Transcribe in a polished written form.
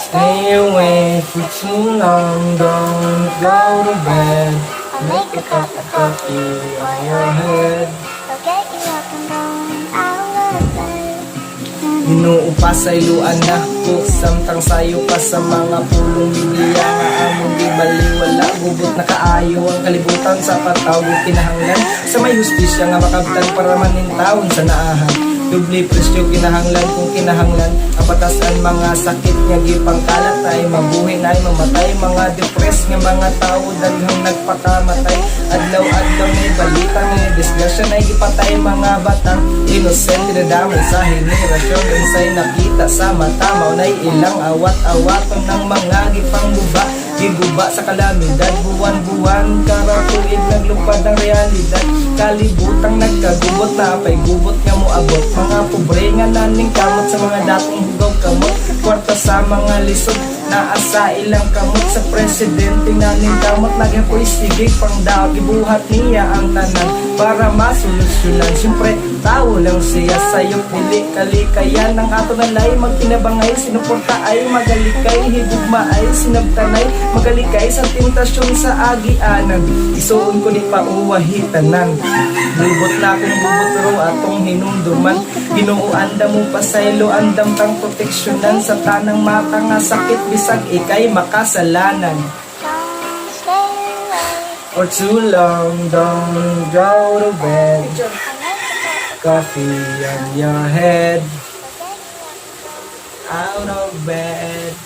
Stay awake for too long, don't go to bed. Make a cup of coffee on your head. I'll get you up and going out of bed. Inuupa sa iluan na ko, samtang sayo pa sa mga pulong Biblia nga among di baliwala. Gubot na kaayo ang kalibutan sa patawag kinahanglan. Sa may hustisya nga makabtan para manintawon sa naahan. Dubli presyo kinahanglan kung kinahanglan. Ang batasan mga sakit nga gipangkalat ay mabuhi na ay mamatay. Mga depress nga mga tao daghang nagpakamatay. Adlaw-adlaw may balita may disgrasya na gipatay mga batang innocent dinadamay sa henerasyon. Unsay nakita sa mata maunay ilang awat-awaton ng mga gipangguba. Giguba sa kalamidad, buwan-buwan karatuig naglupad ang realidad. Kalibutang nagkagubot na apay gubot nga moabot. Mga pobre nga naning kamot sa mga dating hugaw kamot. Kwarta sa mga lisod naa sa ilang kamot. Sa presidente naning kamot nagapoy sige pang daw gibuhat niya ang tanan para masolusyonan. Siyempre tao lang siya sayop dili kalikayan ng ato nalay magkinabangay sinuporta ay magalikay higugma ay sinabtanay magalikay sa tentasyon sa agianan isuon ko ni pauwahitanan bubot na akong bubot pero atong hinumduman Ginoo anda mo pasaylo andam kang proteksyonan sa tanang mata nga sakit bisag ikay makasalanan. Don't stay awake. For too long, don't go to bed. Coffee on your head, out of bed.